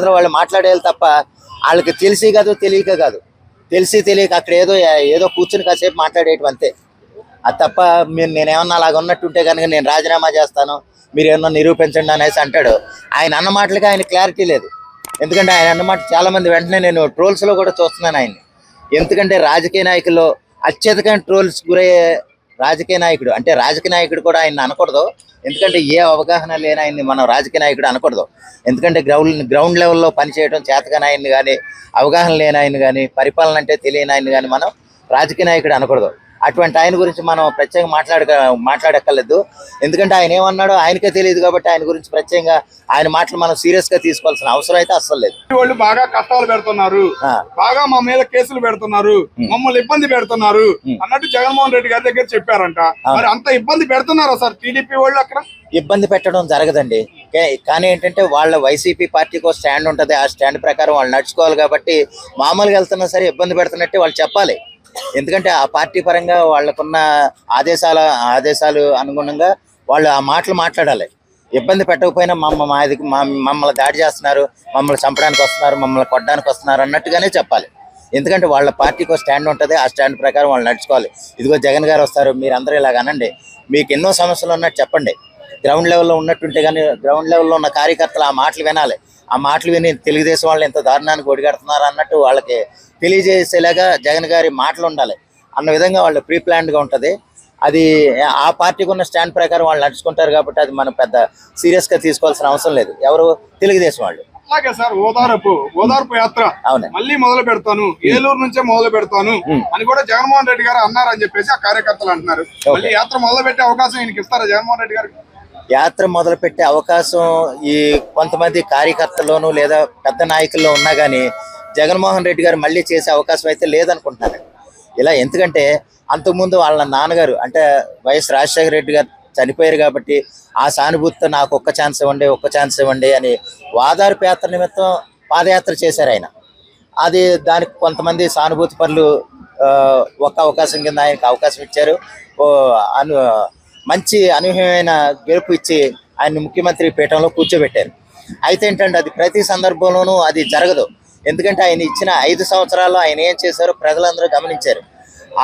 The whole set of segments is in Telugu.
వాళ్ళు మాట్లాడేయాలి తప్ప వాళ్ళకి తెలిసి కాదు తెలియక కాదు, తెలిసి తెలియక అక్కడ ఏదో ఏదో కూర్చుని కాసేపు మాట్లాడేయటం అంతే. అది తప్ప నేనేమన్నా అలాగ ఉన్నట్టుంటే కనుక నేను రాజీనామా చేస్తాను మీరు ఏమన్నా నిరూపించండి అనేసి అంటాడు. ఆయన అన్న మాటలకి ఆయన క్లారిటీ లేదు. ఎందుకంటే ఆయన అన్నమాట చాలా మంది వెంటనే నేను ట్రోల్స్లో కూడా చూస్తున్నాను ఆయన్ని. ఎందుకంటే రాజకీయ నాయకుల్లో అత్యధికంగా ట్రోల్స్ గురయ్యే రాజకీయ నాయకుడు అంటే రాజకీయ నాయకుడు కూడా ఆయన అనకూడదు. ఎందుకంటే ఏ అవగాహన లేని ఆయన్ని మనం రాజకీయ నాయకుడు అనకూడదు. ఎందుకంటే గ్రౌండ్ లెవెల్లో పనిచేయడం చేతకాని ఆయన్ని కానీ, అవగాహన లేని ఆయన కానీ, పరిపాలన అంటే తెలియని ఆయన కానీ మనం రాజకీయ నాయకుడు అనకూడదు. అటువంటి ఆయన గురించి మనం ప్రత్యేకంగా మాట్లాడక్కర్లేదు. ఎందుకంటే ఆయన ఏమన్నాడో ఆయనకే తెలియదు కాబట్టి ఆయన గురించి ప్రత్యేకంగా ఆయన మాటలు మనం సీరియస్ గా తీసుకోవాల్సిన అవసరం అయితే అస్సలు లేదు. వాళ్ళు బాగా కష్టాలు పెడుతున్నారు, బాగా మా మీద కేసులు పెడుతున్నారు, మమ్మల్ని ఇబ్బంది పెడుతున్నారు అన్నట్టు జగన్మోహన్ రెడ్డి గారి దగ్గర చెప్పారంట. మరి అంత ఇబ్బంది పెడుతున్నారా సార్ టీడీపీ వాళ్ళు? అక్కడ ఇబ్బంది పెట్టడం జరగదండి. కానీ ఏంటంటే వాళ్ళ వైసీపీ పార్టీకి ఒక స్టాండ్ ఉంటుంది. ఆ స్టాండ్ ప్రకారం వాళ్ళు నడుచుకోవాలి. కాబట్టి మామూలుగా వెళ్తున్నా సరే ఇబ్బంది పెడుతున్నట్టే వాళ్ళు చెప్పాలి. ఎందుకంటే ఆ పార్టీ పరంగా వాళ్ళకున్న ఆదేశాలు అనుగుణంగా వాళ్ళు ఆ మాటలు మాట్లాడాలి. ఇబ్బంది పెట్టకపోయినా మమ్మల్ని దాడి చేస్తున్నారు, మమ్మల్ని చంపడానికి వస్తున్నారు, మమ్మల్ని కొట్టడానికి వస్తున్నారు అన్నట్టుగానే చెప్పాలి. ఎందుకంటే వాళ్ళ పార్టీకి స్టాండ్ ఉంటుంది. ఆ స్టాండ్ ప్రకారం వాళ్ళు నడుచుకోవాలి. ఇదిగో జగన్ గారు వస్తారు, మీరు అందరూ ఇలాగ అనండి, మీకు ఎన్నో సమస్యలు ఉన్నట్టు చెప్పండి. గ్రౌండ్ లెవెల్లో ఉన్నట్టుంటే కానీ గ్రౌండ్ లెవెల్లో ఉన్న కార్యకర్తలు ఆ మాటలు వినాలి. ఆ మాటలు విని తెలుగుదేశం వాళ్ళు ఎంత దారుణానికి ఒడిగడుతున్నారు అన్నట్టు వాళ్ళకి తెలియజేసేలాగా జగన్ గారి మాటలు ఉండాలి అన్న విధంగా వాళ్ళు ప్రీ ప్లాన్డ్గా ఉంటుంది. అది ఆ పార్టీకి ఉన్న స్టాండ్ ప్రకారం వాళ్ళు నడుచుకుంటారు కాబట్టి అది మనం పెద్ద సీరియస్గా తీసుకోవాల్సిన అవసరం లేదు. ఎవరు తెలుగుదేశం వాళ్ళు. అలాగే సార్, ఓదార్పు యాత్ర మళ్ళీ మొదలు పెడతాను, ఏలూరు నుంచే మొదలు పెడతాను అని కూడా జగన్మోహన్ రెడ్డి గారు అన్నారని చెప్పేసి ఆ కార్యకర్తలు అంటున్నారు. మళ్ళీ యాత్ర మొదలు పెట్టే అవకాశం ఈయనకి ఇస్తారా జగన్మోహన్ రెడ్డి గారికి? యాత్ర మొదలుపెట్టే అవకాశం ఈ కొంతమంది కార్యకర్తల్లోనూ లేదా పెద్ద నాయకుల్లో ఉన్నా కానీ జగన్మోహన్ రెడ్డి గారు మళ్ళీ చేసే అవకాశం అయితే లేదనుకుంటున్నాను. ఇలా ఎందుకంటే అంతకుముందు వాళ్ళ నాన్నగారు అంటే వైఎస్ రాజశేఖర రెడ్డి గారు చనిపోయారు కాబట్టి ఆ సానుభూతితో నాకు ఒక్క ఛాన్స్ ఇవ్వండి అని ఓదార్పు యాత్ర నిమిత్తం పాదయాత్ర చేశారు ఆయన. అది దానికి కొంతమంది సానుభూతి పరులు ఒక్క అవకాశం కింద ఆయనకు అవకాశం ఇచ్చారు. మంచి అనూహ్యమైన గెలుపు ఇచ్చి ఆయన్ని ముఖ్యమంత్రి పీఠంలో కూర్చోబెట్టారు. అయితే ఏంటంటే అది ప్రతి సందర్భంలోనూ అది జరగదు. ఎందుకంటే ఆయన ఇచ్చిన 5 సంవత్సరాల్లో ఆయన ఏం చేశారో ప్రజలందరూ గమనించారు.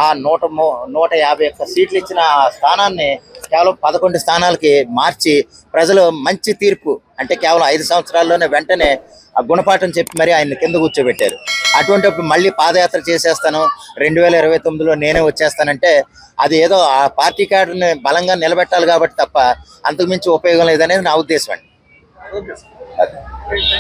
ఆ 151 సీట్లు ఇచ్చిన స్థానాన్ని కేవలం 11 స్థానాలకి మార్చి ప్రజలు మంచి తీర్పు అంటే కేవలం 5 సంవత్సరాల్లోనే వెంటనే ఆ గుణపాఠం చెప్పి మరి ఆయన కింద కూర్చోబెట్టారు. అటువంటిప్పుడు మళ్ళీ పాదయాత్ర చేసేస్తాను 2029లో నేనే వచ్చేస్తానంటే అది ఏదో ఆ పార్టీ కార్డుని బలంగా నిలబెట్టాలి కాబట్టి తప్ప అంతకుమించి ఉపయోగం లేదనేది నా ఉద్దేశం అండి.